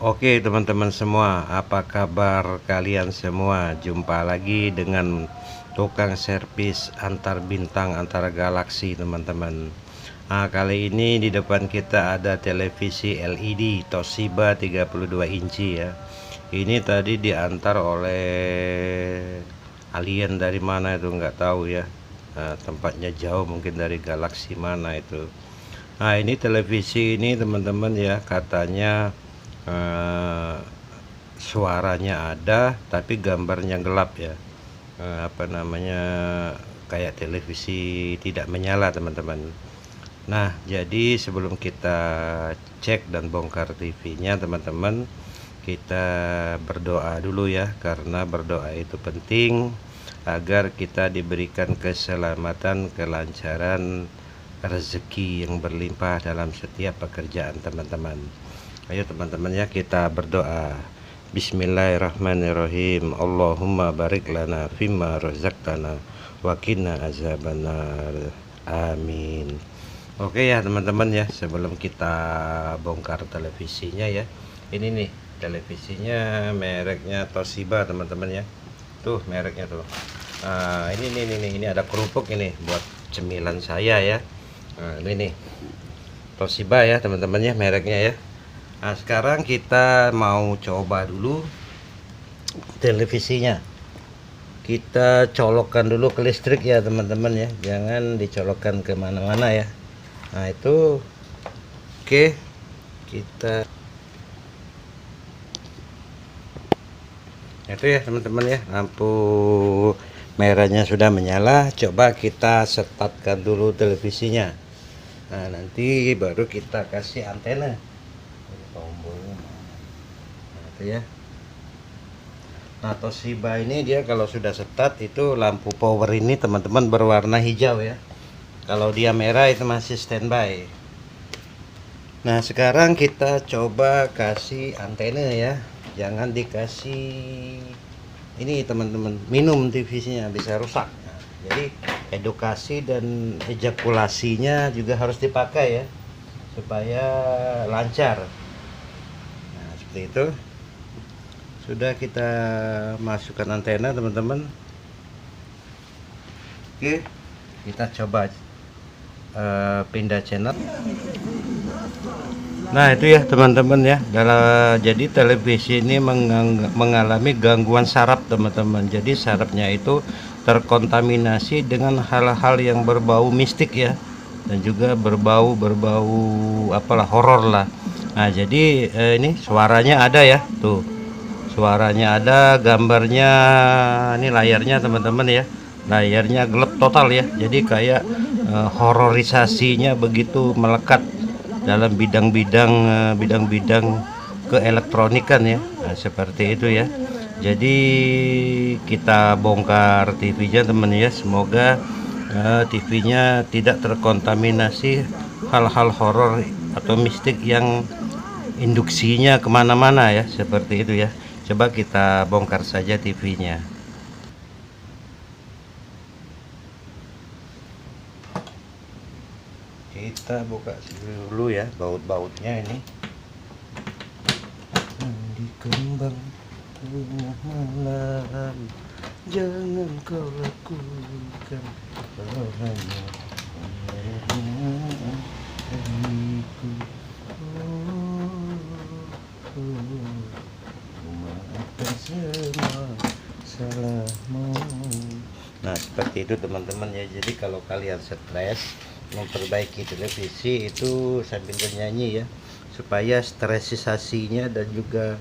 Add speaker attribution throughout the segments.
Speaker 1: Oke teman-teman semua, apa kabar kalian semua? Jumpa lagi dengan tukang servis antar bintang, antar galaksi teman-teman. Kali ini di depan kita ada televisi LED Toshiba 32 inci ya. Ini tadi diantar oleh alien dari mana itu nggak tahu ya. Tempatnya jauh, mungkin dari galaksi mana itu. Ini televisi ini teman-teman ya, katanya suaranya ada tapi gambarnya gelap ya. Apa namanya, kayak televisi tidak menyala teman-teman. Nah, jadi sebelum kita cek dan bongkar TV-nya teman-teman, kita berdoa dulu ya, karena berdoa itu penting agar kita diberikan keselamatan, kelancaran, rezeki yang berlimpah dalam setiap pekerjaan teman-teman. Ayo teman-teman ya, kita berdoa. Bismillahirrahmanirrahim. Allahumma barik lana fimma razaqtana wa qina azabannar. Amin. Oke ya teman-teman ya, sebelum kita bongkar televisinya ya. Ini nih televisinya, mereknya Toshiba teman-teman ya. Tuh mereknya tuh. Ini ada kerupuk ini buat cemilan saya ya. Ini nih Toshiba ya teman-teman ya, mereknya ya. Sekarang kita mau coba dulu televisinya. Kita colokkan dulu ke listrik ya teman-teman ya, jangan dicolokkan kemana-mana ya. Itu oke, kita itu ya teman-teman ya, lampu merahnya sudah menyala. Coba kita startkan dulu televisinya. Nanti baru kita kasih antena. Tombolnya itu ya. Toshiba ini dia kalau sudah start itu lampu power ini teman-teman berwarna hijau ya. Kalau dia merah itu masih standby. Nah sekarang kita coba kasih antena ya, jangan dikasih ini teman-teman, minum televisinya bisa rusak. Jadi edukasi dan ejakulasinya juga harus dipakai ya, supaya lancar. Itu sudah kita masukkan antena teman-teman. Oke, kita coba pindah channel. Nah itu ya teman-teman ya, jadi televisi ini mengalami gangguan saraf teman-teman. Jadi sarafnya itu terkontaminasi dengan hal-hal yang berbau mistik ya, dan juga berbau apalah, horor lah. Nah jadi ini suaranya ada ya, tuh suaranya ada, gambarnya ini layarnya teman-teman ya, layarnya gelap total ya. Jadi kayak hororisasinya begitu melekat dalam bidang-bidang keelektronikan ya. Seperti itu ya. Jadi kita bongkar TV-nya teman ya, semoga TV-nya tidak terkontaminasi hal-hal horor atau mistik yang induksinya kemana-mana ya, seperti itu ya. Coba kita bongkar saja TV-nya. Kita buka dulu ya baut-bautnya ini. Di kembang tengah malam, jangan kau lakukan hanya diriku. Maafkan semua salahmu. Nah seperti itu teman-teman ya. Jadi kalau kalian stres memperbaiki televisi itu sambil bernyanyi ya, supaya stresisasinya dan juga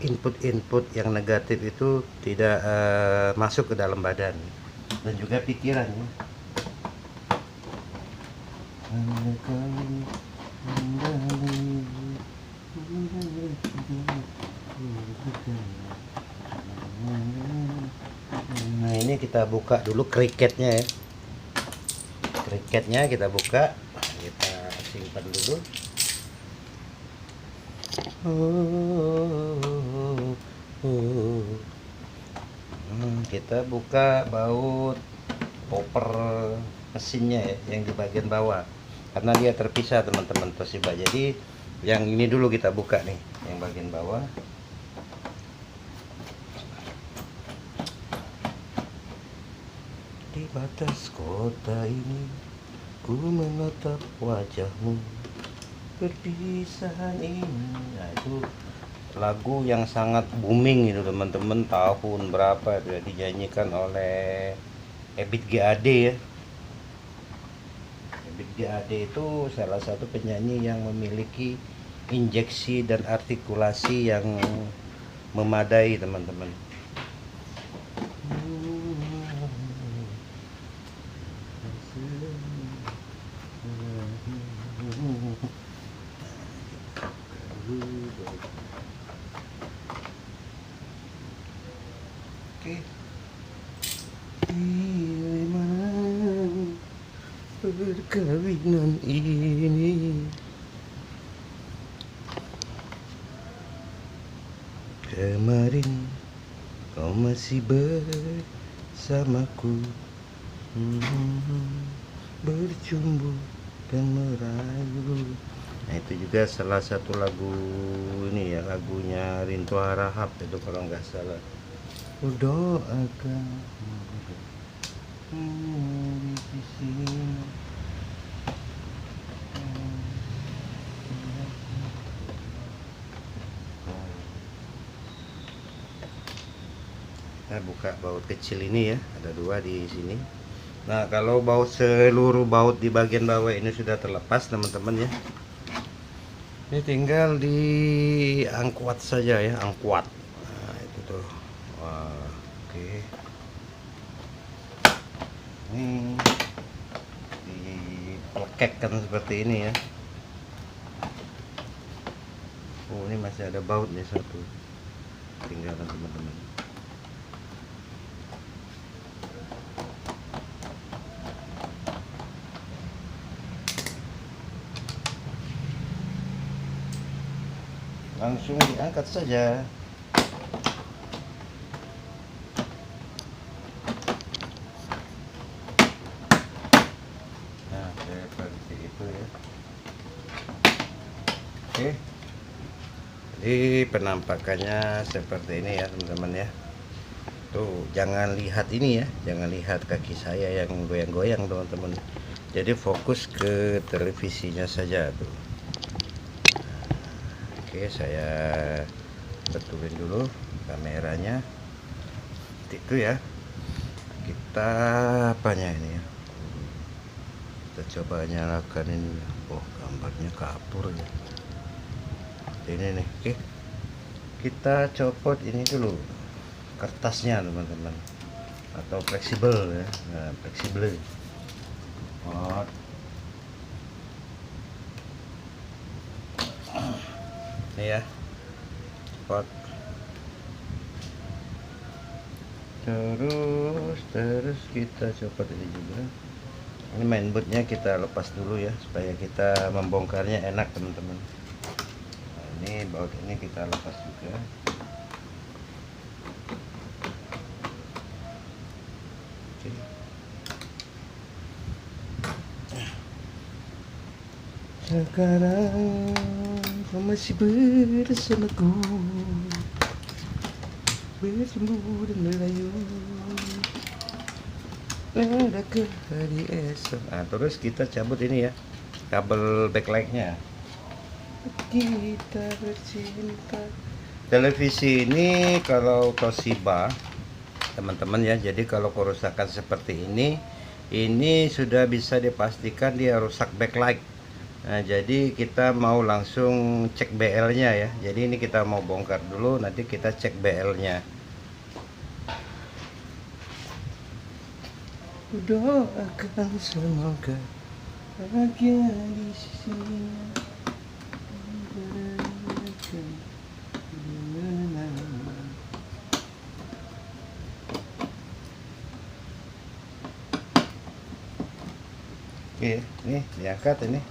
Speaker 1: input-input yang negatif itu tidak masuk ke dalam badan dan juga pikiran ya. Nah ini kita buka dulu kriketnya ya, kriketnya kita buka, kita simpan dulu. Kita buka baut popper mesinnya ya, yang di bagian bawah, karena dia terpisah teman-teman Toshiba. Jadi yang ini dulu kita buka nih. yang bagian bawah. Di batas kota ini ku menatap wajahmu, perpisahan ini. Nah, itu lagu yang sangat booming itu teman-teman, tahun berapa itu ya, dinyanyikan oleh Ebit GAD ya. Ebit GAD itu salah satu penyanyi yang memiliki injeksi dan artikulasi yang memadai teman-teman. Oke. Di mana perkawinan ini? Kemarin kau masih bersamaku, bercumbu dan merayu. Nah, itu juga salah satu lagu ini ya, lagunya Rinto Harahap itu kalau nggak salah. Doakan di sini. Kita buka baut kecil ini ya, ada 2 di sini. Nah, kalau baut seluruh baut di bagian bawah ini sudah terlepas teman-teman ya. Ini tinggal diangkuat saja ya, angkuat. Nah, itu tuh. Wah, oke. Ini dipelekekkan seperti ini ya. Oh, ini masih ada baut nih satu. Tinggalan teman-teman. Langsung diangkat saja. Nah, seperti itu ya. Oke. Jadi penampakannya seperti ini ya teman-teman ya. Tuh, jangan lihat ini ya, jangan lihat kaki saya yang goyang-goyang teman-teman. Jadi fokus ke televisinya saja tuh. Oke, saya betulin dulu kameranya. Itu ya. Kita apanya ini ya? Kita coba nyalakan ini. Oh, gambarnya kapur ya. Ini nih. Oke. Kita copot ini dulu kertasnya teman-teman, atau fleksibel ya. Nah, fleksibel. Oh. Ini ya, pot. Terus kita copot ini juga. Ini mainboardnya kita lepas dulu ya, supaya kita membongkarnya enak teman-teman. Nah, ini baut ini kita lepas juga. Oke. Sekarang kau masih bersamaku, bercumbu dan merayu, adakah hari esok. Nah, terus kita cabut ini ya, kabel backlightnya. Kita bercinta. Televisi ini kalau Toshiba teman-teman ya, jadi kalau kerusakan seperti ini sudah bisa dipastikan dia rusak backlight. Nah, jadi kita mau langsung cek BL-nya ya. Jadi ini kita mau bongkar dulu, nanti kita cek BL-nya. Doakan semoga bahagia di sisinya. Oke, nih diangkat ini.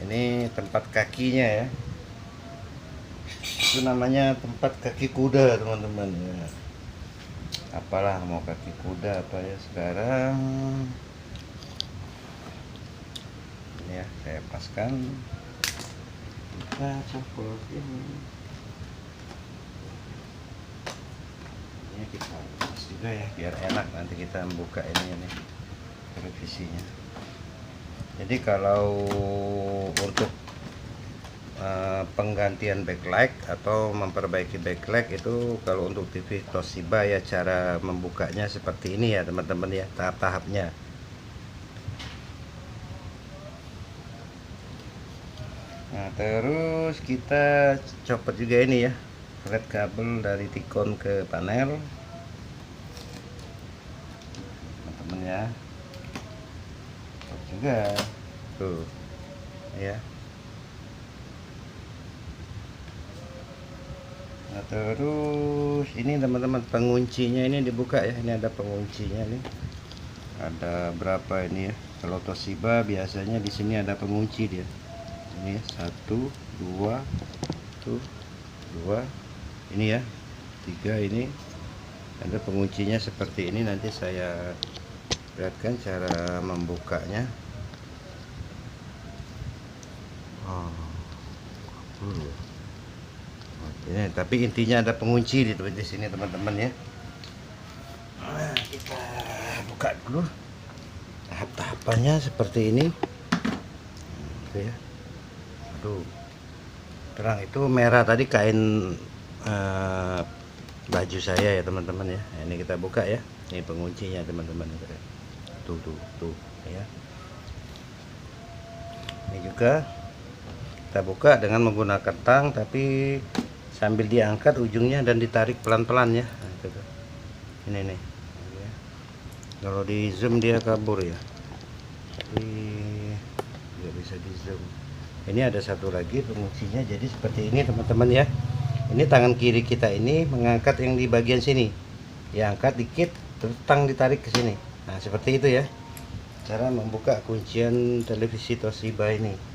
Speaker 1: Ini tempat kakinya ya. Itu namanya tempat kaki kuda teman-teman ya. Apalah mau kaki kuda apa ya sekarang. Ini ya, saya paskan. kita copot ini kita lepas juga ya biar enak nanti kita membuka ini televisinya. Jadi kalau untuk penggantian backlight atau memperbaiki backlight itu kalau untuk TV Toshiba ya cara membukanya seperti ini ya teman-teman ya, tahap-tahapnya. Nah terus kita copot juga ini ya flat kabel dari tikon ke panel teman-teman ya, copot juga tuh ya. Nah terus ini teman-teman penguncinya ini dibuka ya, ini ada penguncinya nih, ada berapa ini ya, kalau Toshiba biasanya di sini ada pengunci dia ini ya, 1 2 tuh 2 ini ya, 3 ini ada penguncinya seperti ini. Nanti saya perlihatkan cara membukanya. Ini, tapi intinya ada pengunci di sini teman-teman ya. Nah, kita buka dulu. Tahap-tahapannya seperti ini. Gitu ya. Aduh, terang itu merah tadi kain baju saya ya teman-teman ya. Nah, ini kita buka ya. Ini penguncinya teman-teman. Tuh ya. Ini juga kita buka dengan menggunakan tang, tapi sambil diangkat ujungnya dan ditarik pelan-pelan ya. Nah, itu tuh. Ini nih ya. Kalau di zoom dia kabur ya, tapi nggak bisa di zoom. Ini ada satu lagi penguncinya, jadi seperti ini teman-teman ya. Ini tangan kiri kita ini mengangkat yang di bagian sini, diangkat dikit terus tang ditarik ke sini. Nah seperti itu ya cara membuka kuncian televisi Toshiba ini.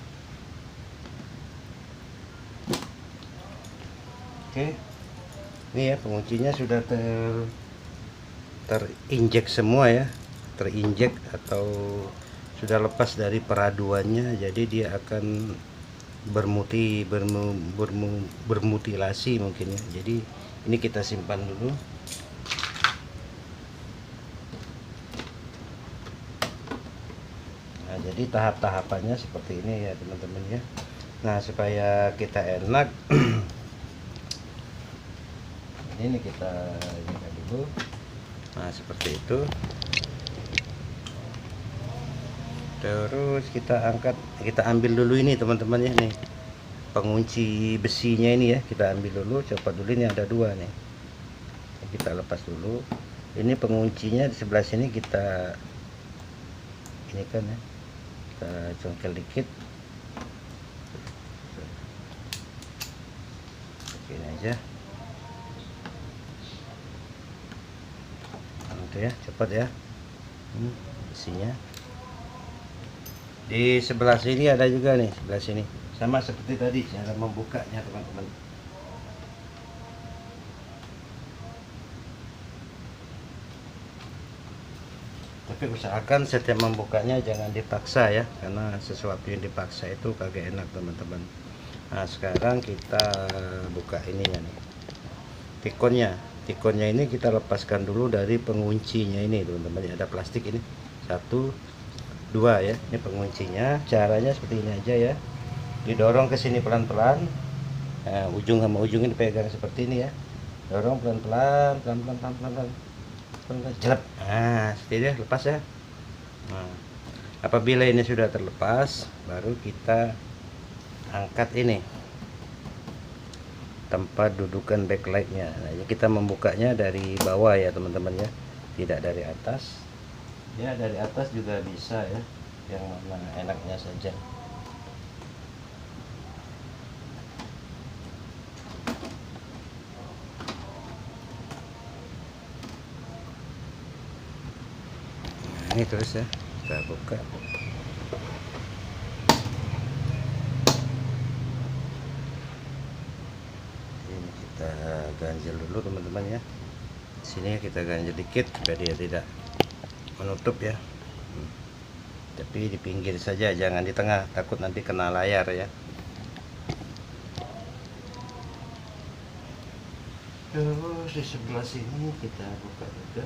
Speaker 1: Oke, ini ya penguncinya sudah terinjek semua ya, terinjek atau sudah lepas dari peraduannya, jadi dia akan bermutilasi mungkin ya. Jadi ini kita simpan dulu. Nah jadi tahap-tahapannya seperti ini ya teman-teman ya. Nah supaya kita enak ini kita buka dulu. Nah seperti itu, terus kita angkat, kita ambil dulu ini teman-teman ya, nih pengunci besinya ini ya, kita ambil dulu, coba dulu. Ini ada dua nih, kita lepas dulu. Ini penguncinya di sebelah sini, kita ini kan ya, kita congkel dikit ini aja. Ya cepat ya. Isinya di sebelah sini ada juga nih, sebelah sini sama seperti tadi cara membukanya teman-teman. Tapi usahakan setiap membukanya jangan dipaksa ya, karena sesuatu yang dipaksa itu kagak enak teman-teman. Nah sekarang kita buka ininya nih, tikonnya ini kita lepaskan dulu dari penguncinya ini teman-teman. Ada plastik ini, 1 2 ya, ini penguncinya. Caranya seperti ini aja ya, didorong ke sini pelan-pelan. Nah, ujung sama ujung ini dipegang seperti ini ya, dorong pelan-pelan, jelek. Nah seperti ini, lepas ya. Nah, apabila ini sudah terlepas, baru kita angkat ini tempat dudukan backlightnya. Nah, kita membukanya dari bawah ya teman-teman ya, tidak dari atas ya. Dari atas juga bisa ya, yang mana enaknya saja. Nah, ini terus ya kita buka. Kita ganjel dulu teman-teman ya. Sini kita ganjel dikit supaya dia tidak menutup ya. Tapi di pinggir saja, jangan di tengah, takut nanti kena layar ya. Terus di sebelah sini kita buka juga.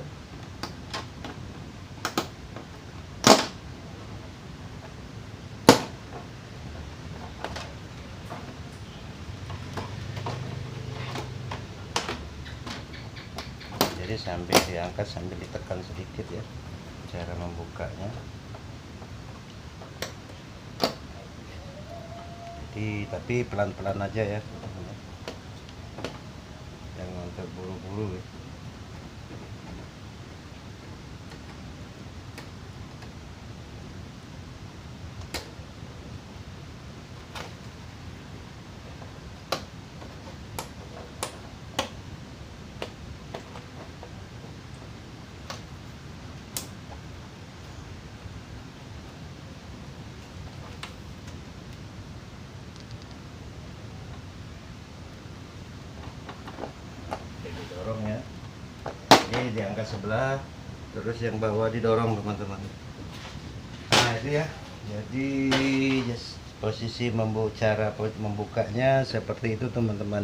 Speaker 1: Jadi sambil diangkat sambil ditekan sedikit ya cara membukanya. Jadi tapi pelan-pelan aja ya, jangan terburu-buru ya. Dorong ya, ini diangkat sebelah, terus yang bawah didorong teman-teman. Nah itu ya, jadi posisi cara membukanya seperti itu teman-teman.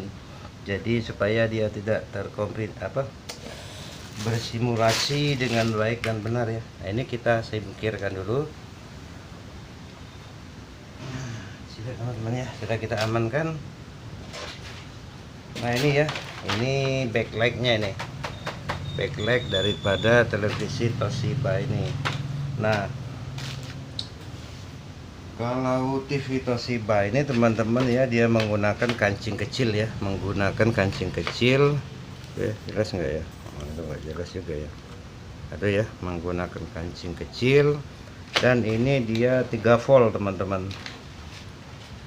Speaker 1: Jadi supaya dia tidak bersimulasi dengan baik dan benar ya. Nah ini kita singkirkan dulu. Sudah teman-teman ya, sudah kita amankan. Nah ini ya, ini backlightnya ini, backlight daripada televisi Toshiba ini. Nah kalau TV Toshiba ini teman-teman ya, dia menggunakan kancing kecil ya, jelas nggak ya? Itu nggak jelas juga ya. Ada ya, menggunakan kancing kecil, dan ini dia 3 volt teman-teman,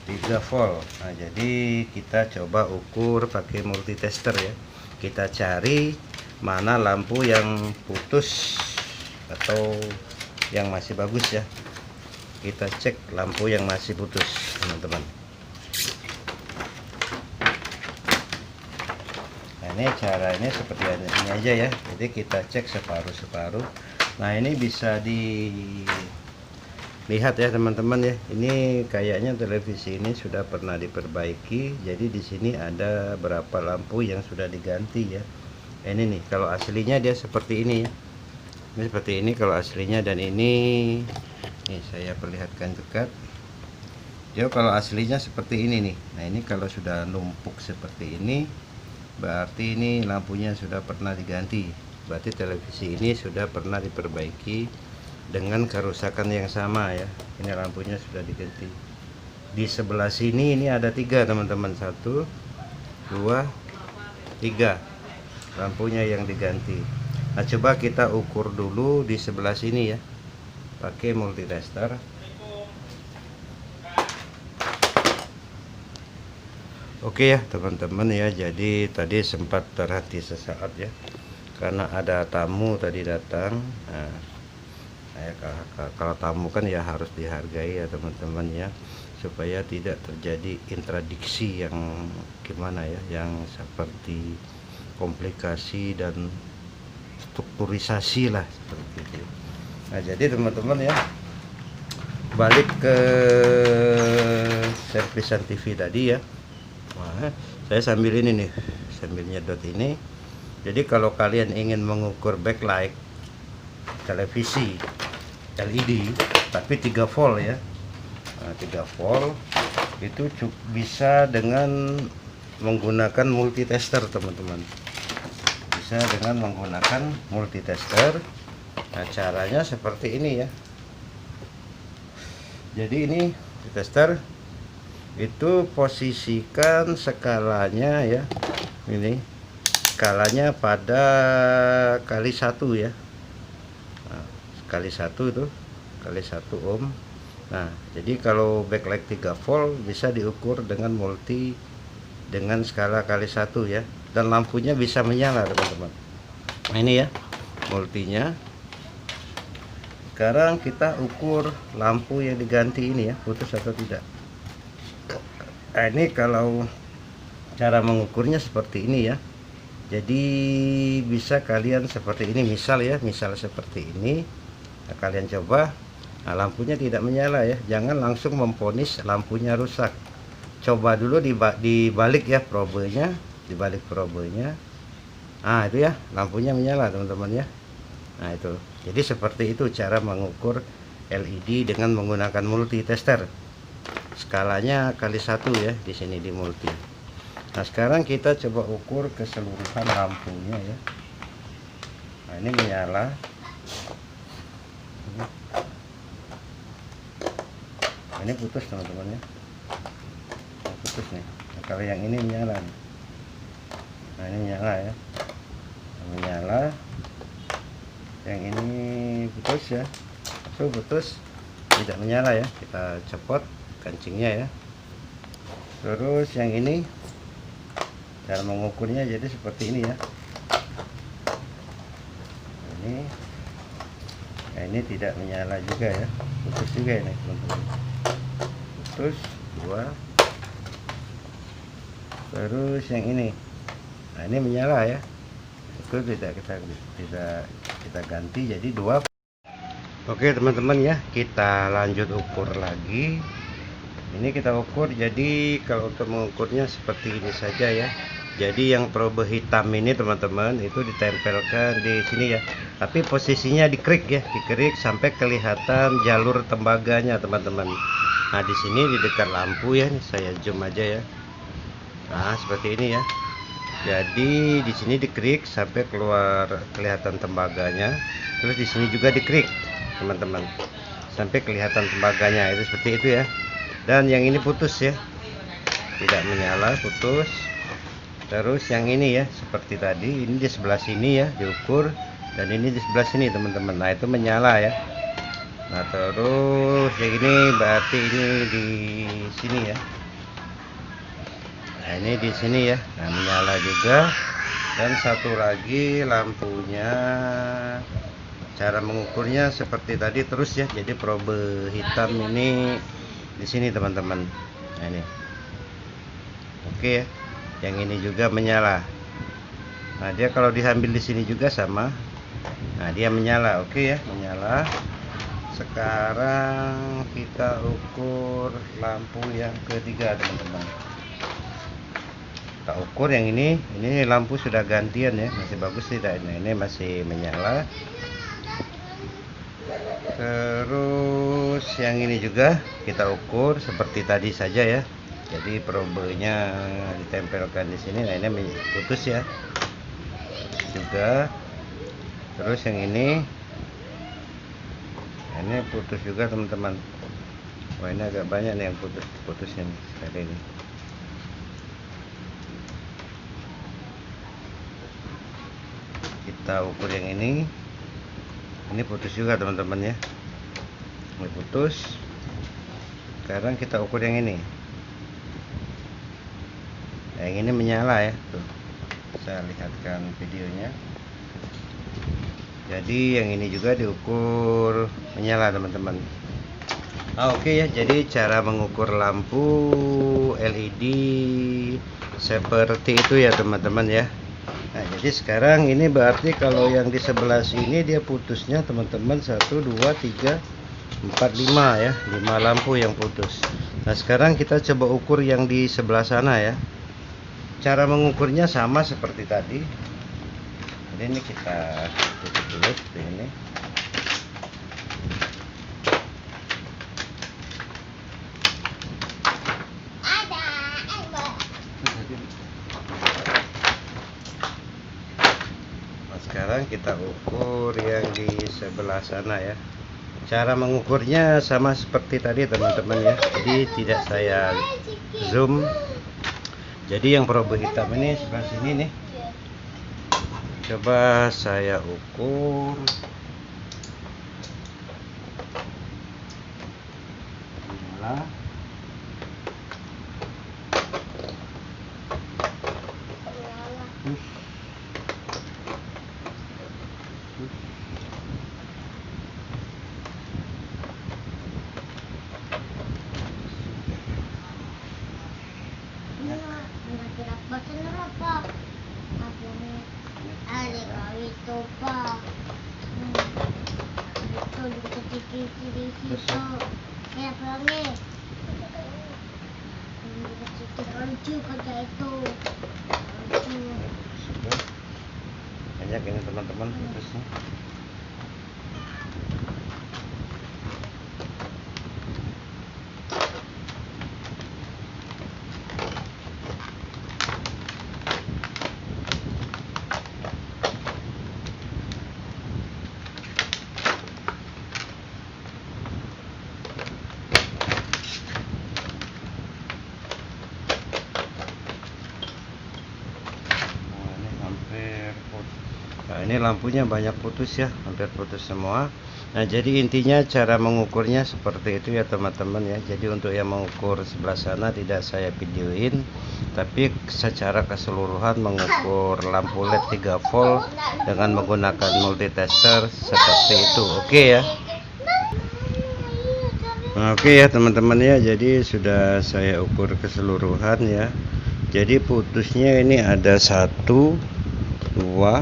Speaker 1: 3 volt. Nah jadi kita coba ukur pakai multitester ya, kita cari mana lampu yang putus atau yang masih bagus ya. Kita cek lampu yang masih putus teman-teman. Nah ini caranya seperti ini aja ya, jadi kita cek separuh-separuh. Nah ini bisa dilihat ya teman-teman ya, ini kayaknya televisi ini sudah pernah diperbaiki. Jadi di sini ada berapa lampu yang sudah diganti ya. Ini nih kalau aslinya dia seperti ini ya, ini seperti ini kalau aslinya, dan ini saya perlihatkan dekat. Jadi kalau aslinya seperti ini nih. Nah ini kalau sudah numpuk seperti ini, berarti ini lampunya sudah pernah diganti, berarti televisi ini sudah pernah diperbaiki dengan kerusakan yang sama ya. Ini lampunya sudah diganti. Di sebelah sini ini ada 3 teman-teman, 1 2 3 lampunya yang diganti. Nah coba kita ukur dulu di sebelah sini ya, pakai multitester. Oke ya teman-teman ya, jadi tadi sempat terhenti sesaat ya, karena ada tamu tadi datang. Nah, kalau tamu kan ya harus dihargai ya teman-teman ya, supaya tidak terjadi intradiksi yang gimana ya, yang seperti komplikasi dan strukturisasi lah seperti itu. Nah jadi teman-teman ya, balik ke servisan TV tadi ya. Nah, saya sambil ini nih, sambil nyedot ini. Jadi kalau kalian ingin mengukur backlight televisi LED tapi 3 volt ya, nah, 3 volt itu bisa dengan menggunakan multitester teman-teman, bisa dengan menggunakan multitester. Nah caranya seperti ini ya, jadi ini tester itu posisikan skalanya ya, ini skalanya pada kali 1 ya. Nah, kali 1 itu kali 1 ohm. Nah jadi kalau backlight 3 volt bisa diukur dengan dengan skala kali 1 ya, dan lampunya bisa menyala teman-teman. Nah ini ya multinya. Sekarang kita ukur lampu yang diganti ini ya, putus atau tidak. Nah ini kalau cara mengukurnya seperti ini ya, jadi bisa kalian seperti ini, misal seperti ini. Nah, kalian coba, nah lampunya tidak menyala ya, jangan langsung memvonis lampunya rusak. Coba dulu dibalik ya probenya, dibalik probenya. Nah itu ya, lampunya menyala teman-teman ya. Nah itu, jadi seperti itu cara mengukur LED dengan menggunakan multi tester. Skalanya kali 1 ya, di sini di multi. Nah sekarang kita coba ukur keseluruhan lampunya ya. Nah ini menyala. Ini putus teman-teman ya, ini putus nih. Nah, kalau yang ini menyala nih. Nah ini menyala ya, menyala. Yang ini putus ya, putus, tidak menyala ya. Kita copot kancingnya ya. Terus yang ini cara mengukurnya jadi seperti ini ya. Ini tidak menyala juga ya, putus juga ini teman-teman, putus 2. Terus yang ini, nah ini menyala ya, itu tidak kita ganti jadi 2. Oke teman-teman ya, kita lanjut ukur lagi. Ini kita ukur, jadi kalau untuk mengukurnya seperti ini saja ya. Jadi yang probe hitam ini teman-teman itu ditempelkan di sini ya, tapi posisinya dikrik ya, dikrik sampai kelihatan jalur tembaganya teman-teman. Nah di sini di dekat lampu ya, saya zoom aja ya. Nah seperti ini ya. Jadi di sini dikrik sampai keluar kelihatan tembaganya. Terus di sini juga dikrik teman-teman, sampai kelihatan tembaganya, itu seperti itu ya. Dan yang ini putus ya, tidak menyala, putus. Terus yang ini ya seperti tadi, ini di sebelah sini ya diukur, dan ini di sebelah sini teman-teman. Nah itu menyala ya. Nah terus yang ini berarti ini di sini ya. Nah ini di sini ya, nah menyala juga. Dan satu lagi lampunya, cara mengukurnya seperti tadi terus ya. Jadi probe hitam ini di sini teman-teman. Nah ini, oke ya. Yang ini juga menyala. Nah dia kalau diambil di sini juga sama. Nah dia menyala, oke ya, menyala. Sekarang kita ukur lampu yang ketiga teman-teman. Kita ukur yang ini lampu sudah gantian ya, masih bagus tidak? Ini masih menyala. Terus yang ini juga kita ukur seperti tadi saja ya. Jadi probenya ditempelkan di sini. Nah ini putus ya, juga. Terus yang ini putus juga teman-teman. Wah ini agak banyak nih yang putusnya kali ini. Kita ukur yang ini putus juga teman-teman ya, ini putus. Sekarang kita ukur yang ini. Yang ini menyala ya, tuh saya lihatkan videonya. Jadi yang ini juga diukur menyala teman-teman. Oke ya, jadi cara mengukur lampu LED seperti itu ya teman-teman ya. Nah jadi sekarang ini berarti kalau yang di sebelah sini dia putusnya teman-teman 1, 2, 3, 4, 5 ya, 5 lampu yang putus. Nah sekarang kita coba ukur yang di sebelah sana ya. Cara mengukurnya sama seperti tadi. Jadi ini kita tutup dulu seperti ini. Nah, sekarang kita ukur yang di sebelah sana ya. Cara mengukurnya sama seperti tadi teman-teman ya. Jadi tidak saya zoom. Jadi yang probe hitam ini sebelah sini nih. Coba saya ukur. Menyala. banyak ini teman-teman putusnya. Nah, ini lampunya banyak putus ya, hampir putus semua. Nah, jadi intinya cara mengukurnya seperti itu ya teman-teman ya. Jadi untuk yang mengukur sebelah sana tidak saya videoin, tapi secara keseluruhan mengukur lampu LED 3 volt dengan menggunakan multitester seperti itu. Oke ya. Nah, oke ya teman-teman ya. Jadi sudah saya ukur keseluruhan ya. Jadi putusnya ini ada 1, 2,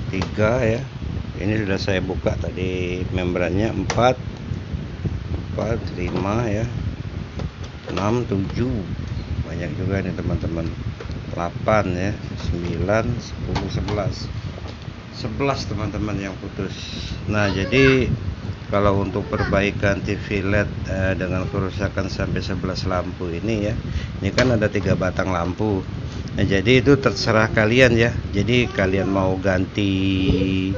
Speaker 1: 3 ya. Ini sudah saya buka tadi membrannya. 4, 5 ya, 6, 7, banyak juga nih teman-teman. 8 ya, 9, 10, 11 teman-teman yang putus. Nah, jadi kalau untuk perbaikan TV LED dengan kerusakan sampai 11 lampu ini ya, ini kan ada 3 batang lampu. Nah, jadi itu terserah kalian ya. Jadi kalian mau ganti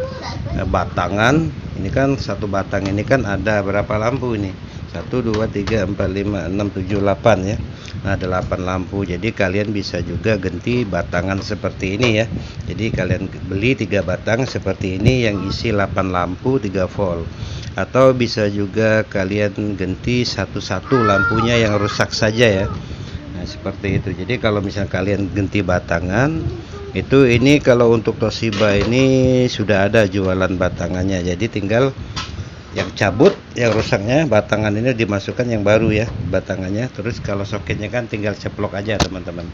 Speaker 1: batangan, ini kan satu batang ini kan ada berapa lampu ini? 1, 2, 3, 4, 5, 6, 7, 8 ya. Nah, ada 8 lampu. Jadi kalian bisa juga ganti batangan seperti ini ya. Jadi kalian beli 3 batang seperti ini yang isi 8 lampu 3 volt. Atau bisa juga kalian ganti satu-satu lampunya yang rusak saja ya. Nah, seperti itu. Jadi kalau misalnya kalian ganti batangan, itu ini kalau untuk Toshiba ini sudah ada jualan batangannya. Jadi tinggal yang cabut, yang rusaknya batangan ini dimasukkan yang baru ya batangannya. Terus kalau soketnya kan tinggal ceplok aja teman-teman.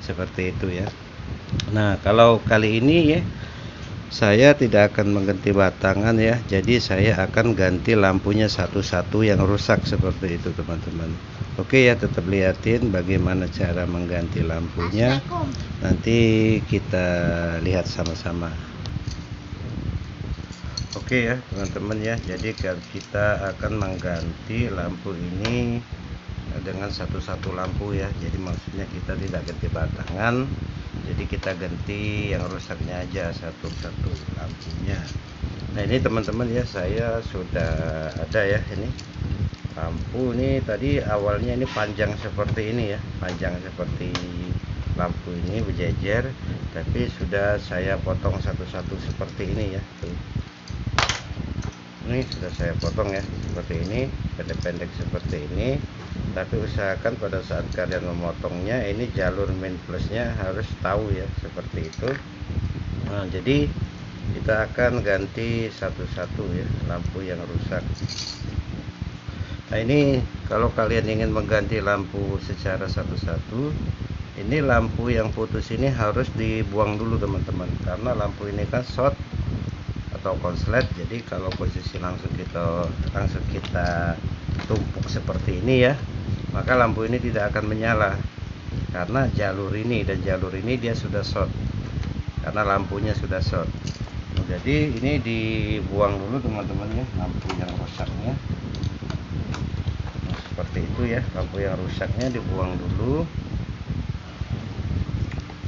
Speaker 1: Seperti itu ya. Nah, kalau kali ini ya saya tidak akan mengganti batangan ya. Jadi saya akan ganti lampunya satu-satu yang rusak seperti itu teman-teman. Oke ya, tetap liatin bagaimana cara mengganti lampunya. Nanti kita lihat sama-sama. Oke ya teman-teman ya. Jadi kita akan mengganti lampu ini dengan satu-satu lampu ya. Jadi maksudnya kita tidak ganti batangan, jadi kita ganti yang rusaknya aja satu-satu lampunya. Nah, ini teman-teman ya, saya sudah ada ya ini lampu. Ini tadi awalnya ini panjang seperti ini ya, panjang seperti lampu ini berjejer, tapi sudah saya potong satu-satu seperti ini ya. Tuh. Ini sudah saya potong ya seperti ini, pendek-pendek seperti ini. Tapi usahakan pada saat kalian memotongnya ini jalur main plusnya harus tahu ya, seperti itu. Nah, jadi kita akan ganti satu-satu ya lampu yang rusak. Nah, ini kalau kalian ingin mengganti lampu secara satu-satu, ini lampu yang putus ini harus dibuang dulu teman-teman, karena lampu ini kan short atau konslet. Jadi kalau posisi langsung kita tumpuk seperti ini ya, maka lampu ini tidak akan menyala karena jalur ini dan jalur ini dia sudah short, karena lampunya sudah short. Jadi ini dibuang dulu teman-teman ya, lampu yang rusaknya. Nah, seperti itu ya, lampu yang rusaknya dibuang dulu.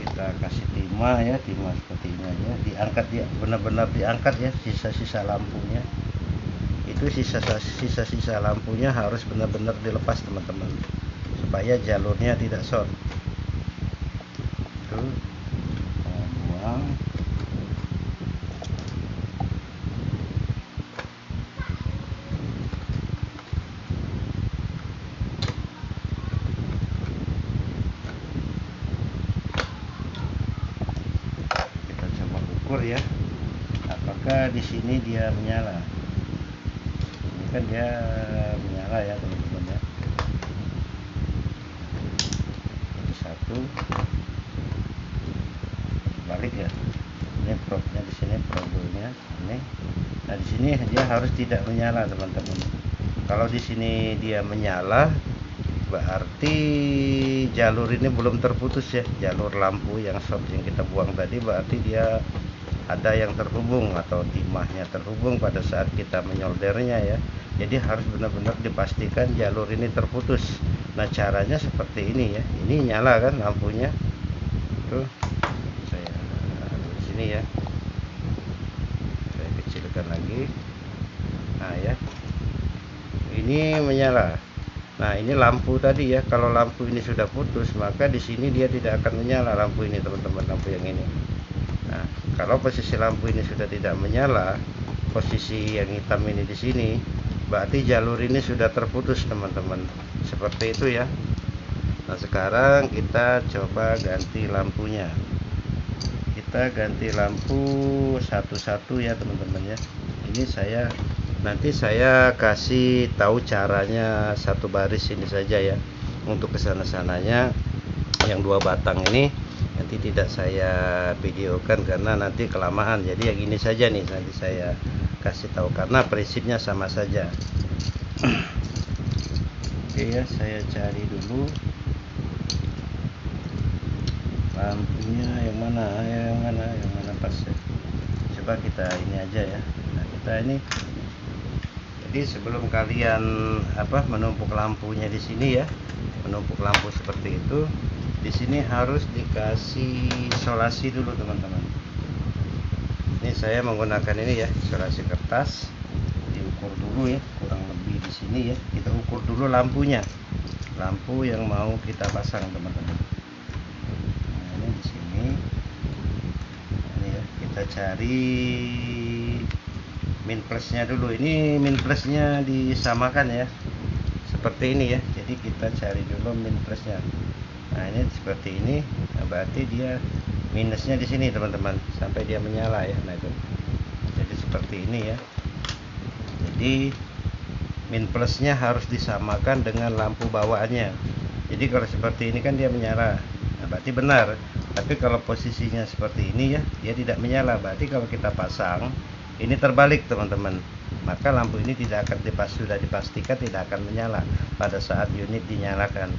Speaker 1: Kita kasih timah ya, timah seperti ini aja, diangkat ya, benar-benar diangkat ya sisa-sisa lampunya. Itu sisa-sisa lampunya harus benar-benar dilepas teman-teman, supaya jalurnya tidak short. Itu buang. Kita coba ukur ya, apakah di sini dia menyala. Ini kan dia menyala ya teman-teman ya. Satu, balik ya. Ini probnya di sini, probnya ini. Nah, di sini dia harus tidak menyala teman-teman. Kalau di sini dia menyala, berarti jalur ini belum terputus ya, jalur lampu yang short yang kita buang tadi, berarti dia ada yang terhubung atau timahnya terhubung pada saat kita menyoldernya ya. Jadi harus benar-benar dipastikan jalur ini terputus. Nah caranya seperti ini ya, ini nyala kan lampunya tuh, saya di sini ya, saya kecilkan lagi. Nah ya, ini menyala. Nah ini lampu tadi ya, kalau lampu ini sudah putus maka di sini dia tidak akan menyala lampu ini teman-teman, lampu yang ini. Nah kalau posisi lampu ini sudah tidak menyala, posisi yang hitam ini di sini, berarti jalur ini sudah terputus teman-teman, seperti itu ya. Nah sekarang kita coba ganti lampunya, kita ganti lampu satu-satu ya teman-teman ya. Ini nanti saya kasih tahu caranya satu baris ini saja ya, untuk kesana-sananya yang 2 batang ini nanti tidak saya videokan karena nanti kelamaan. Jadi yang ini saja nih nanti saya kasih tahu karena prinsipnya sama saja. Oke ya, saya cari dulu lampunya yang mana pas ya. Coba kita ini aja ya. Nah kita ini, jadi sebelum kalian menumpuk lampunya di sini ya, menumpuk lampu seperti itu, di sini harus dikasih isolasi dulu teman-teman. Ini saya menggunakan ini ya, isolasi kertas, diukur dulu ya, kurang lebih di sini ya. Kita ukur dulu lampunya, lampu yang mau kita pasang teman-teman. Nah ini di sini, ini ya, kita cari min plusnya dulu. Ini min plusnya disamakan ya, seperti ini ya. Jadi kita cari dulu min plusnya. Nah ini seperti ini. Nah, berarti dia minusnya di sini teman-teman, sampai dia menyala ya. Nah itu jadi seperti ini ya. Jadi min plusnya harus disamakan dengan lampu bawaannya. Jadi kalau seperti ini kan dia menyala, nah berarti benar. Tapi kalau posisinya seperti ini ya, dia tidak menyala, berarti kalau kita pasang ini terbalik teman-teman, maka lampu ini tidak akan sudah dipastikan tidak akan menyala pada saat unit dinyalakan.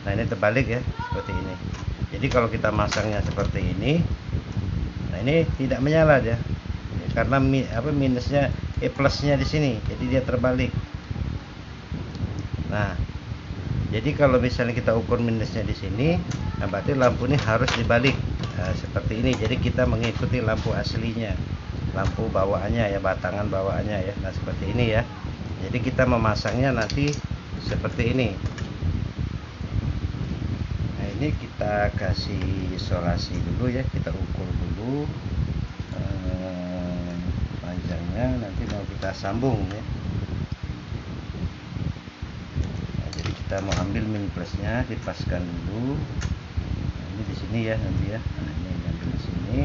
Speaker 1: Nah ini terbalik ya, seperti ini. Jadi kalau kita masangnya seperti ini, nah ini tidak menyala dia, karena minusnya plusnya di sini, jadi dia terbalik. Nah jadi kalau misalnya kita ukur minusnya di sini, nah berarti lampu ini harus dibalik. Nah, seperti ini. Jadi kita mengikuti lampu aslinya, lampu bawaannya ya, batangan bawaannya ya. Nah seperti ini ya. Jadi kita memasangnya nanti seperti ini. Nah ini kita kasih isolasi dulu ya, kita ukur dulu panjangnya, nanti mau kita sambung ya. Nah, jadi kita mau ambil min plusnya, dipaskan dulu. Nah, ini di sini ya nanti ya. Nah ini ambil di sini.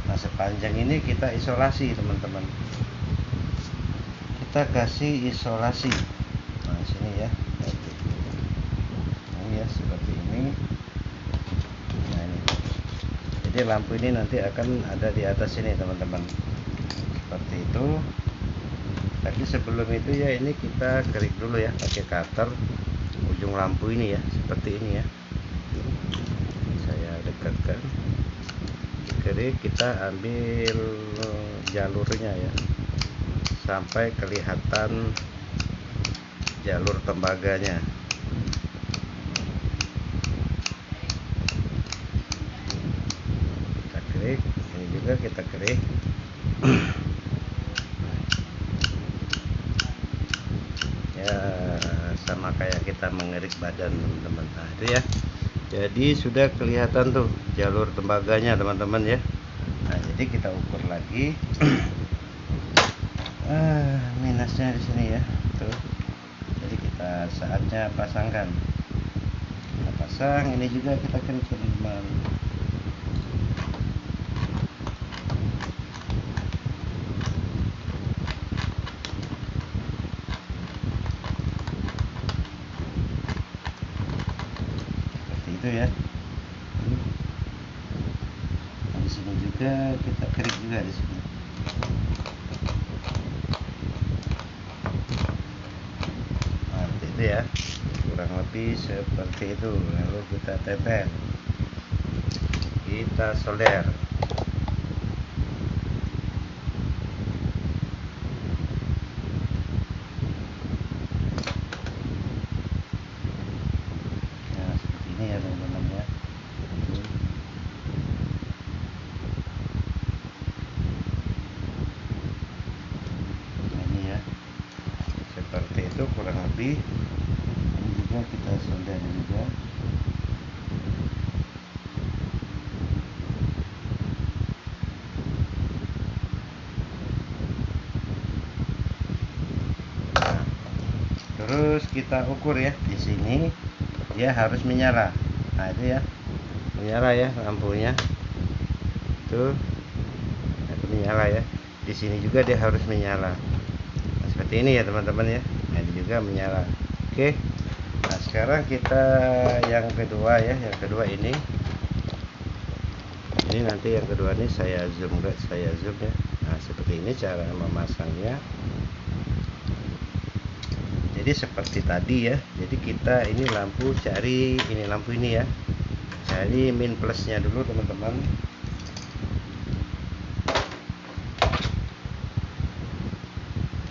Speaker 1: Nah sepanjang ini kita isolasi teman-teman, kita kasih isolasi. Nah sini ya, ini ya seperti ini. Nah ini, jadi lampu ini nanti akan ada di atas ini teman-teman, seperti itu. Tapi sebelum itu ya, ini kita kerik dulu ya pakai cutter ujung lampu ini ya, seperti ini ya. Saya dekatkan, kerik, kita ambil jalurnya ya, sampai kelihatan jalur tembaganya. Kita kerik, ini juga kita kerik. Ya sama kayak kita mengerik badan teman-teman. Nah itu ya, jadi sudah kelihatan tuh jalur tembaganya teman-teman ya. Nah jadi kita ukur lagi. Minusnya di sini ya tuh. Jadi kita saatnya pasangkan, kita pasang. Ini juga kita kerik teman-teman. Ya, di sini juga kita kerik juga di sini. Nah, itu ya, kurang lebih seperti itu. Lalu kita tempel, kita solder. lebih. Ini juga kita solder juga. Terus kita ukur ya, di sini dia harus menyala. Nah itu ya, menyala ya lampunya. Tuh, itu menyala ya. Di sini juga dia harus menyala. Nah, seperti ini ya teman-teman ya. Nah ini juga menyala. Oke. Nah sekarang kita yang kedua ya, yang kedua ini. Ini nanti yang kedua ini saya zoom ya. Nah seperti ini cara memasangnya. Jadi seperti tadi ya, jadi kita ini lampu cari, ini lampu ini ya, cari min plusnya dulu teman-teman.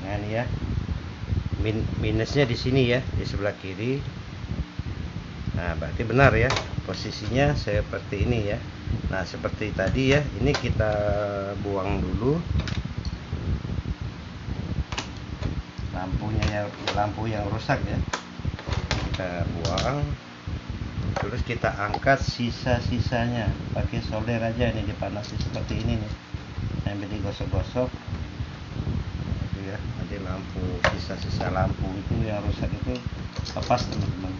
Speaker 1: Nah ini ya, minusnya di sini ya, di sebelah kiri. Nah berarti benar ya, posisinya seperti ini ya. Nah seperti tadi ya, ini kita buang dulu lampunya ya, lampu yang rusak ya, kita buang. Terus kita angkat sisa-sisanya pakai solder aja, ini dipanasi seperti ini nih, sambil digosok-gosok itu ya. Nanti lampu, sisa-sisa lampu itu yang rusak itu lepas teman-teman.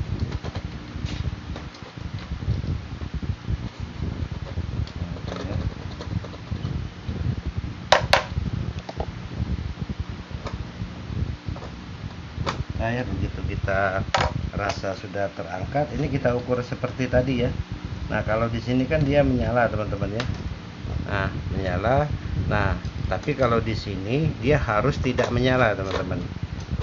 Speaker 1: Nah ya, begitu kita rasa sudah terangkat, ini kita ukur seperti tadi ya. Nah kalau di sini kan dia menyala teman-teman ya. Nah menyala. Nah tapi kalau di sini dia harus tidak menyala teman-teman.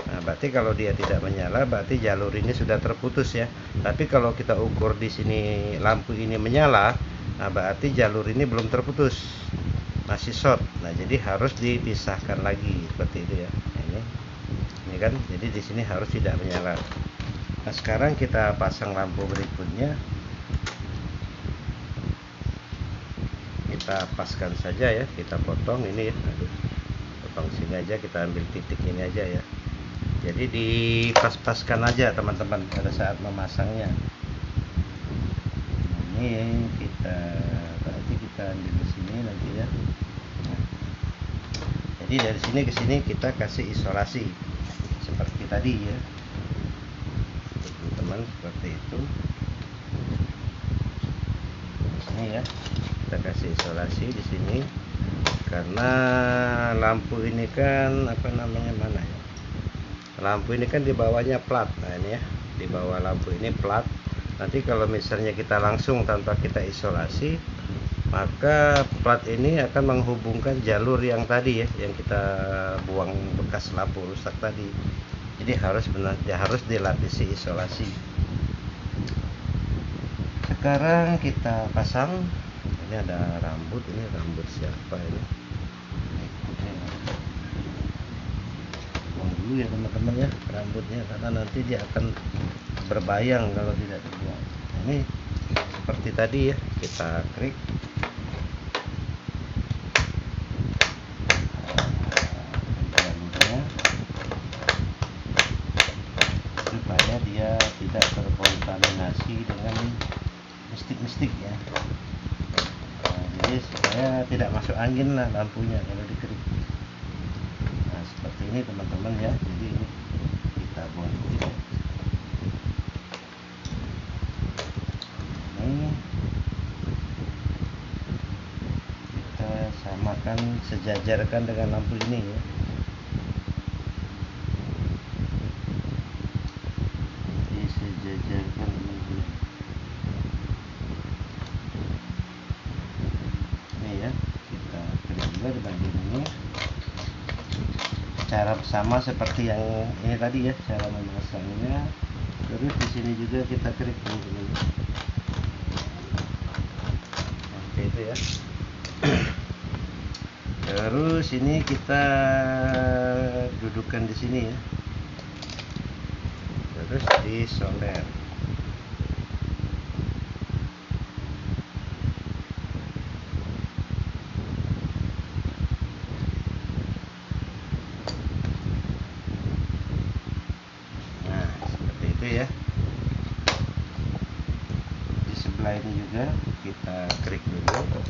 Speaker 1: Nah berarti kalau dia tidak menyala berarti jalur ini sudah terputus ya. Tapi kalau kita ukur di sini lampu ini menyala, nah berarti jalur ini belum terputus, masih short. Nah jadi harus dipisahkan lagi seperti itu ya. Nah, ini kan, jadi di sini harus tidak menyala. Nah sekarang kita pasang lampu berikutnya. Kita paskan saja ya, kita potong ini ya. Aduh, potong sini aja, kita ambil titik ini aja ya. Jadi dipas-paskan aja teman-teman pada saat memasangnya. Nah, ini kita berarti kita ambil di sini nanti ya. Nah, jadi dari sini ke sini kita kasih isolasi seperti tadi ya teman-teman, seperti itu. Ini ya, kita kasih isolasi di sini karena lampu ini kan apa namanya, mana ya, lampu ini kan di bawahnya plat. Nah ini ya, di bawah lampu ini plat. Nanti kalau misalnya kita langsung tanpa kita isolasi, maka plat ini akan menghubungkan jalur yang tadi ya, yang kita buang bekas lampu rusak tadi. Jadi harus benar, harus dilapisi isolasi. Sekarang kita pasang. Ini ada rambut, ini rambut siapa ini? Buang dulu ya teman-teman ya rambutnya, karena nanti dia akan berbayang kalau tidak dibuang. Ini seperti tadi ya, kita klik. Supaya dia tidak terkontaminasi dengan mistik-mistik ya. Nah, jadi supaya tidak masuk angin lah lampunya kalau dikerik. Nah seperti ini teman-teman ya. Jadi ini kita buang dulu. Ini kita samakan, sejajarkan dengan lampu ini ya. Disejajarkan teman-teman. Ini ya, kita klik juga di bagian ini. Cara sama seperti yang ini tadi ya, cara memasangnya. Terus di sini juga kita klik teman-teman. Oke itu ya. Terus ini kita dudukkan di sini ya. Terus disolder. juga kita klik dulu.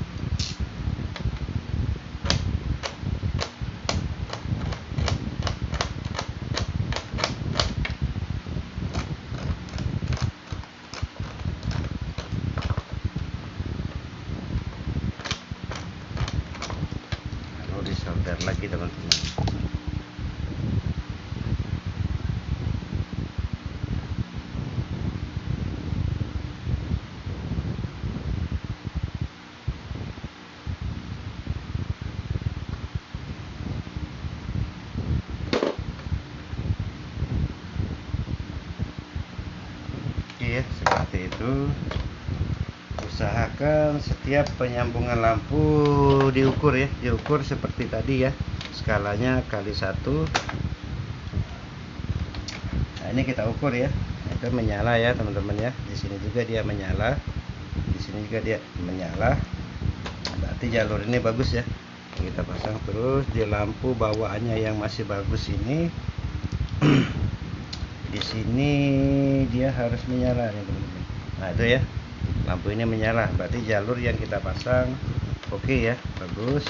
Speaker 1: Lalu disolder lagi teman-teman. Ya, seperti itu. Usahakan setiap penyambungan lampu diukur ya, diukur seperti tadi ya, skalanya kali 1. Nah, ini kita ukur ya, itu menyala ya teman-teman ya. Di sini juga dia menyala, di sini juga dia menyala, berarti jalur ini bagus ya. Kita pasang terus di lampu bawaannya yang masih bagus ini. Di sini dia harus menyala nih teman-teman. Nah itu ya, lampu ini menyala, berarti jalur yang kita pasang oke ya, bagus.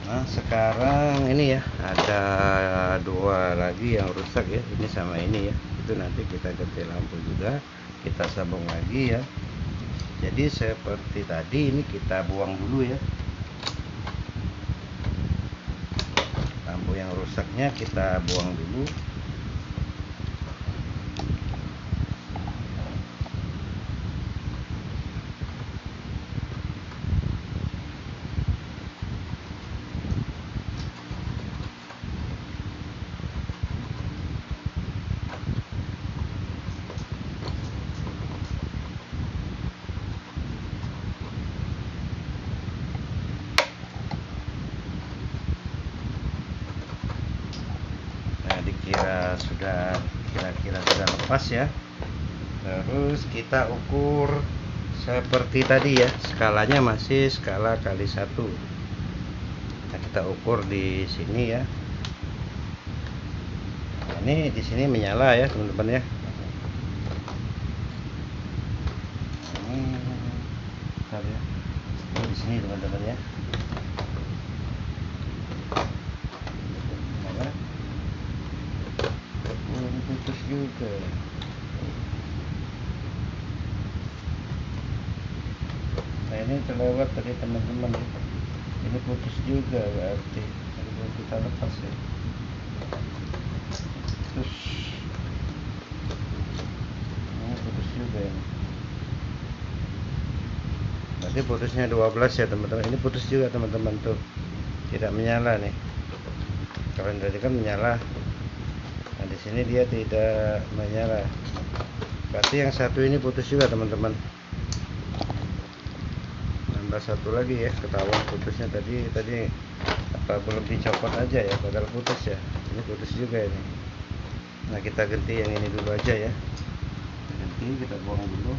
Speaker 1: Nah sekarang ini ya, ada 2 lagi yang rusak ya, ini sama ini ya. Itu nanti kita ganti lampu juga, kita sambung lagi ya. Jadi seperti tadi, ini kita buang dulu ya. Lampu yang rusaknya kita buang dulu. Kira-kira sudah lepas ya. Terus kita ukur seperti tadi ya, skalanya masih skala kali 1. Nah, kita ukur di sini ya. Nah, ini di sini menyala ya teman-teman ya. Bentar ya. Di sini teman-teman ya. Putus juga. Nah ini terlewat tadi teman-teman, ini putus juga berarti kalau kita lepas ya. Terus ini putus juga ini, berarti putusnya 12 ya teman-teman. Ini putus juga teman-teman, tuh tidak menyala nih. Kalau tadi kan menyala, nah di sini dia tidak menyala, berarti yang satu ini putus juga teman-teman. Nambah satu lagi ya, ketahuan putusnya tadi apa belum dicopot aja ya, padahal putus ya. Ini putus juga ini. Nah kita ganti yang ini dulu aja ya, kita buang dulu.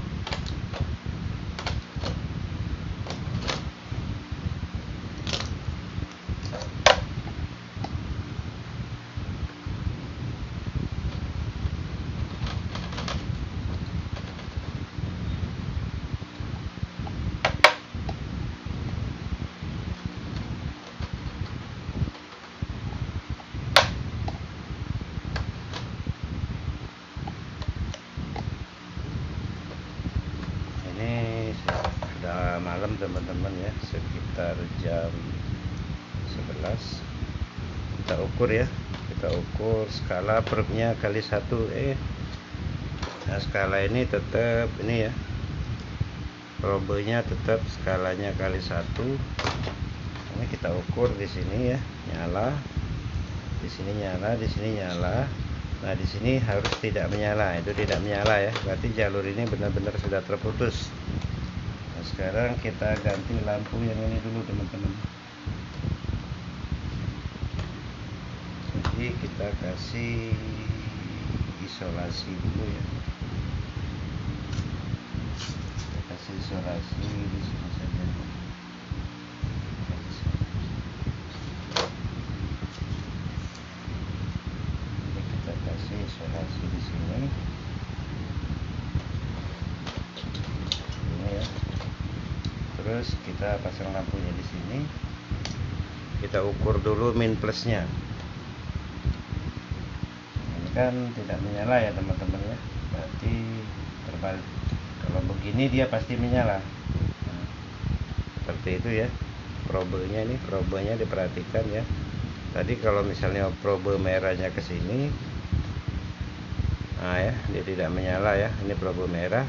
Speaker 1: Malam teman-teman ya, sekitar jam 11. Kita ukur ya, kita ukur skala perutnya kali 1. Nah skala ini tetap ini ya, probenya tetap skalanya kali 1. Ini kita ukur di sini ya, nyala, di sini nyala, di sini nyala. Nah di sini harus tidak menyala, itu tidak menyala ya, berarti jalur ini benar-benar sudah terputus. Sekarang kita ganti lampu yang ini dulu teman-teman. Jadi kita kasih isolasi dulu ya. Kita kasih isolasi di sini saja. Kita kasih isolasi di sini. terus kita pasang lampunya di sini. Kita ukur dulu min plusnya. Ini kan tidak menyala ya teman-teman ya, berarti terbalik. Kalau begini dia pasti menyala. Nah, seperti itu ya. Probenya ini, probenya diperhatikan ya. Tadi kalau misalnya probe merahnya ke sini, nah ya, dia tidak menyala ya. Ini probe merah.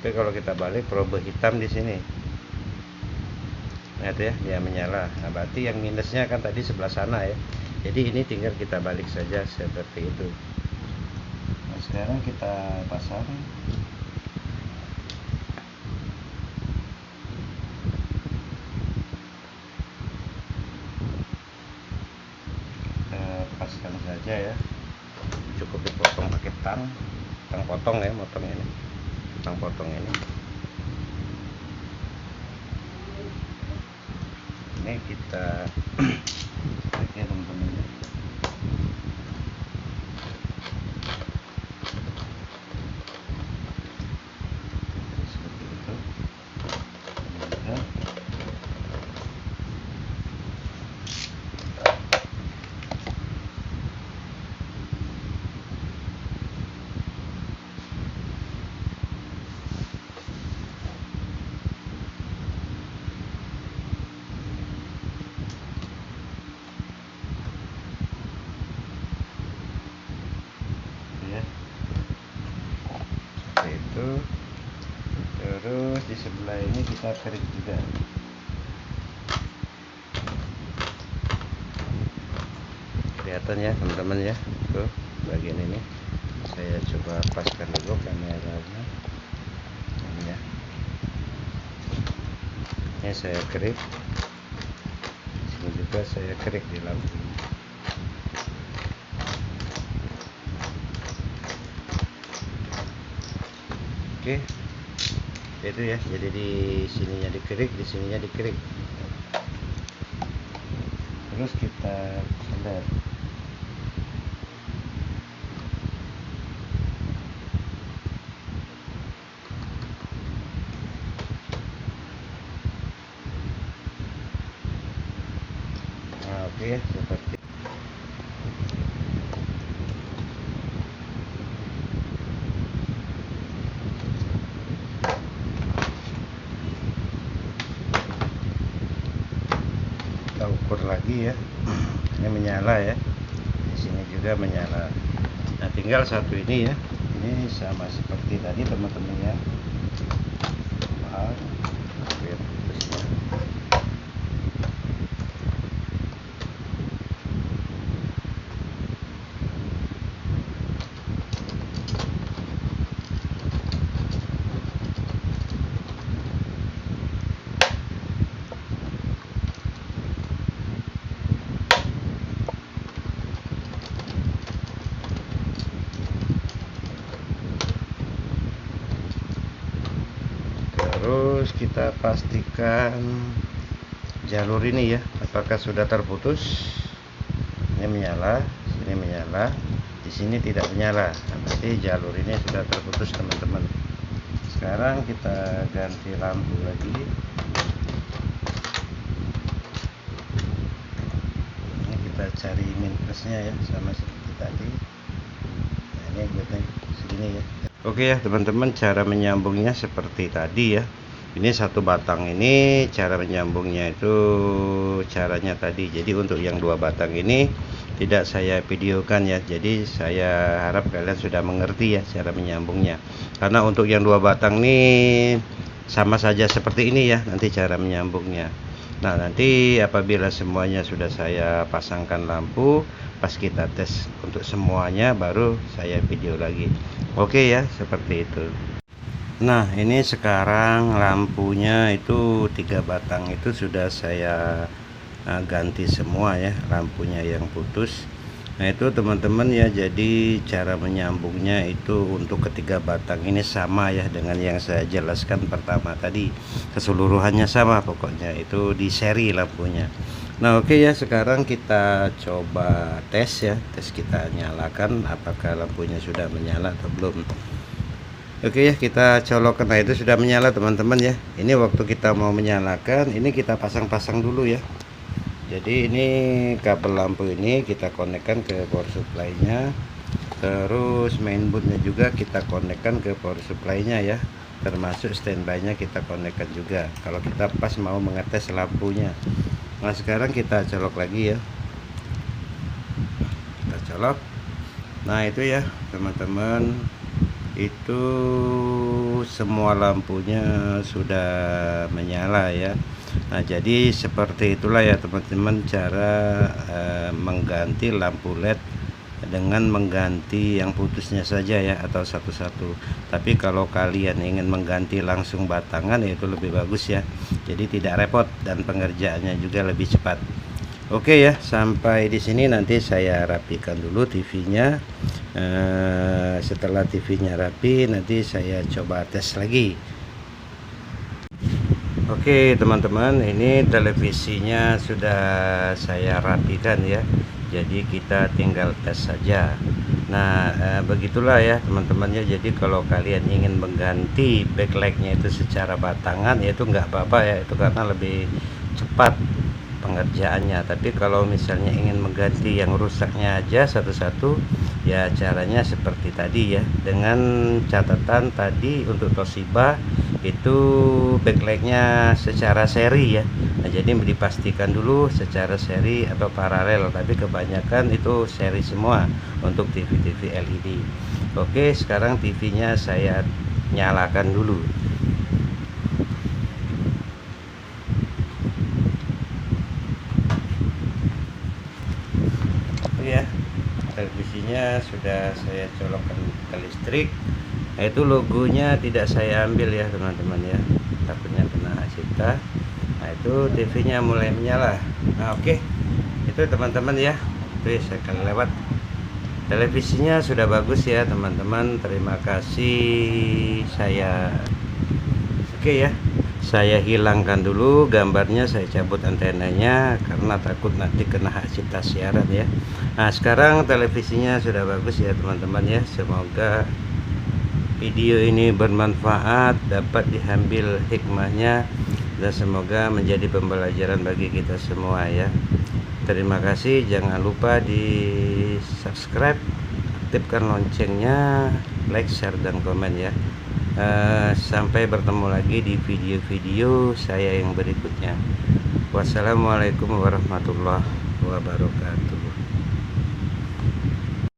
Speaker 1: Tapi kalau kita balik, probe hitam di sini. Lihat ya, dia menyala. Nah, berarti yang minusnya kan tadi sebelah sana ya. Jadi ini tinggal kita balik saja seperti itu. Nah, sekarang kita pasang. Kita paskan saja ya. Cukup dipotong pakai tang potong ya, motong ini. Tang potong ini. Ini kita pakai teman-teman ya. Seperti itu. Itu terus di sebelah ini kita kerik juga, kelihatan ya teman-teman ya. Tuh bagian ini saya coba paskan dulu kameranya ya. Ini saya kerik, sini juga saya kerik di lampu. Oke, itu ya. Jadi di sininya dikerik, di sininya dikerik. Terus kita solder. Nah, oke, seperti kita ukur lagi ya. Ini menyala ya, di sini juga menyala. Nah, tinggal satu ini ya, ini sama seperti tadi teman-teman ya. Terus kita pastikan jalur ini ya, apakah sudah terputus. Ini menyala, sini menyala, di sini tidak menyala. Nah, berarti jalur ini sudah terputus teman-teman. Sekarang kita ganti lampu lagi. Ini kita cari min plusnya ya, sama seperti tadi. Nah, ini buatnya segini ya. Oke ya teman-teman, cara menyambungnya seperti tadi ya. Ini satu batang ini cara menyambungnya itu caranya tadi. Jadi untuk yang dua batang ini tidak saya videokan ya. Jadi saya harap kalian sudah mengerti ya cara menyambungnya. Karena untuk yang dua batang ini sama saja seperti ini ya nanti cara menyambungnya. Nah, nanti apabila semuanya sudah saya pasangkan lampu, pas kita tes untuk semuanya baru saya video lagi. Oke ya, seperti itu. Nah, ini sekarang lampunya itu 3 batang itu sudah saya ganti semua ya, lampunya yang putus. Nah, itu teman-teman ya, jadi cara menyambungnya itu untuk ketiga batang ini sama ya dengan yang saya jelaskan pertama tadi. Keseluruhannya sama pokoknya, itu di seri lampunya. Nah, oke ya, sekarang kita coba tes ya. Tes, kita nyalakan apakah lampunya sudah menyala atau belum. Oke ya, kita colokkan. Nah, itu sudah menyala teman-teman ya. Ini waktu kita mau menyalakan, ini kita pasang-pasang dulu ya. Jadi ini kabel lampu ini kita konekkan ke power supply-nya. Terus mainboardnya juga kita konekkan ke power supply-nya ya. Termasuk standby-nya kita konekkan juga kalau kita pas mau mengetes lampunya. Nah, sekarang kita colok lagi ya. Kita colok. Nah, itu ya teman-teman, itu semua lampunya sudah menyala ya. Nah, jadi seperti itulah ya teman-teman cara mengganti lampu LED dengan mengganti yang putusnya saja ya, atau satu-satu. Tapi kalau kalian ingin mengganti langsung batangan ya itu lebih bagus ya, jadi tidak repot dan pengerjaannya juga lebih cepat. Oke ya, sampai di sini nanti saya rapikan dulu TV-nya. Setelah TV-nya rapi, nanti saya coba tes lagi. Oke teman-teman, ini televisinya sudah saya rapikan ya. Jadi kita tinggal tes saja. Nah, begitulah ya teman-teman ya. Jadi kalau kalian ingin mengganti backlightnya itu secara batangan, ya itu nggak apa-apa ya, itu karena lebih cepat pengerjaannya. Tapi kalau misalnya ingin mengganti yang rusaknya aja satu-satu, ya caranya seperti tadi ya, dengan catatan tadi untuk Toshiba itu backlightnya secara seri ya. Nah, jadi dipastikan dulu secara seri atau paralel, tapi kebanyakan itu seri semua untuk TV-TV LED. Oke, sekarang TV-nya saya nyalakan dulu. Ya, televisinya sudah saya colokkan ke listrik. Nah, itu logonya tidak saya ambil ya teman-teman ya, takutnya kena hak cipta. Nah, itu TV-nya mulai menyala. Nah, oke, itu teman-teman ya, itu saya akan lewat. Televisinya sudah bagus ya teman-teman, terima kasih. Oke ya, saya hilangkan dulu gambarnya, saya cabut antenanya karena takut nanti kena hak cipta siaran ya. Nah, sekarang televisinya sudah bagus ya teman-teman ya. Semoga video ini bermanfaat, dapat diambil hikmahnya, dan semoga menjadi pembelajaran bagi kita semua ya. Terima kasih, jangan lupa di subscribe, aktifkan loncengnya, like, share, dan komen ya. Sampai bertemu lagi di video-video saya yang berikutnya. Wassalamualaikum warahmatullahi wabarakatuh.